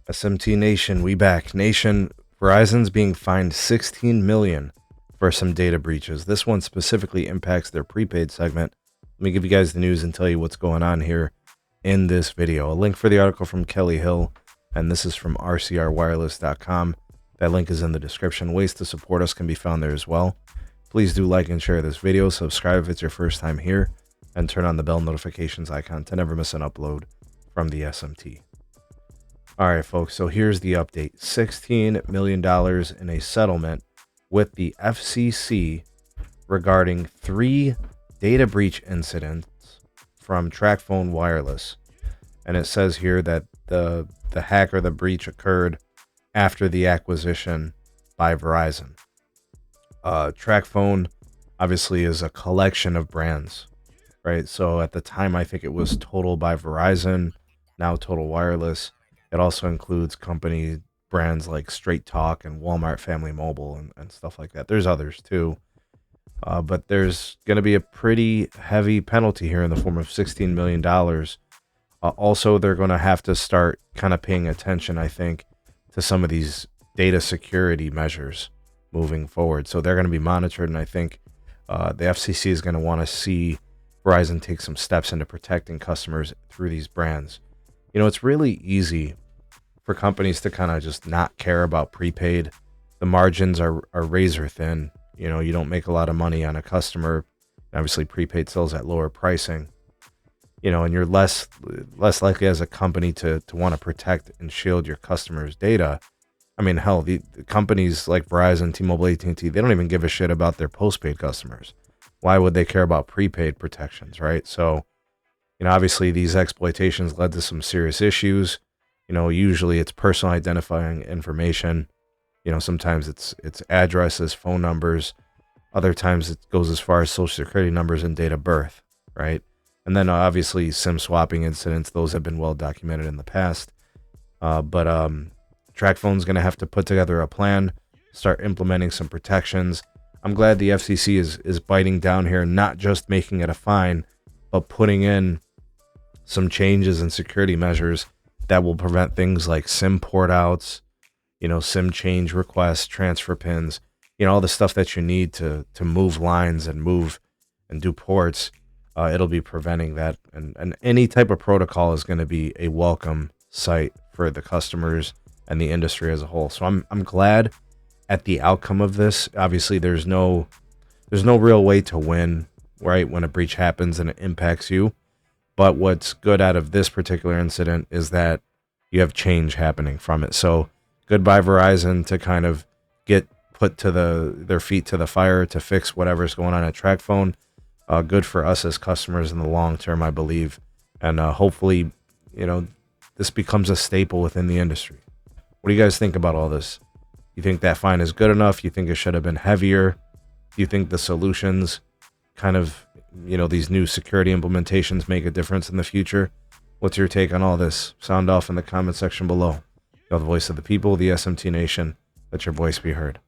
SMT Nation, we back. Nation, Verizon's being fined $16 million for some data breaches. This one specifically impacts their prepaid segment. Let me give you guys the news and tell you what's going on here in this video. A link for the article from Kelly Hill, and this is from rcrwireless.com. That link is in the description. Ways to support us can be found there as well. Please do like and share this video, subscribe if it's your first time here, and turn on the bell notifications icon to never miss an upload from the SMT. All right, folks, so here's the update. $16 million in a settlement with the FCC regarding 3 data breach incidents from TracFone Wireless. And it says here that the hack or the breach occurred after the acquisition by Verizon. TracFone obviously is a collection of brands, right? So at the time, I think it was Total by Verizon, now Total Wireless. It also includes company brands like Straight Talk and Walmart Family Mobile and stuff like that. There's others too. But there's going to be a pretty heavy penalty here in the form of $16 million. Also, they're going to have to start kind of paying attention, I think, to some of these data security measures moving forward. So they're going to be monitored, and I think the FCC is going to want to see Verizon take some steps into protecting customers through these brands. You know, it's really easy for companies to kind of just not care about prepaid. The margins are razor thin. You know, you don't make a lot of money on a customer. Obviously, prepaid sells at lower pricing. You know, and you're less likely as a company to want to protect and shield your customers' data. I mean, hell, the companies like Verizon, T-Mobile, AT&T, they don't even give a shit about their postpaid customers. Why would they care about prepaid protections, right? So, you know, obviously these exploitations led to some serious issues. You know, usually it's personal identifying information. You know, sometimes it's addresses, phone numbers. Other times it goes as far as social security numbers and date of birth, right? And then obviously SIM swapping incidents, those have been well documented in the past. But TracFone's going to have to put together a plan, start implementing some protections. I'm glad the FCC is biting down here, not just making it a fine, but putting in some changes and security measures that will prevent things like SIM port outs, you know, SIM change requests, transfer pins, you know, all the stuff that you need to move lines and move and do ports. It'll be preventing that. And any type of protocol is going to be a welcome sight for the customers and the industry as a whole. So I'm glad at the outcome of this. Obviously, there's no real way to win, right, when a breach happens and it impacts you. But what's good out of this particular incident is that you have change happening from it. So goodbye Verizon to kind of get put to their feet to the fire to fix whatever's going on at TracFone. Good for us as customers in the long term, I believe. And hopefully, you know, this becomes a staple within the industry. What do you guys think about all this? You think that fine is good enough? You think it should have been heavier? Do you think the solutions kind of, you know, these new security implementations make a difference in the future? What's your take on all this? Sound off in the comment section below. You're the voice of the people, the SMT Nation. Let your voice be heard.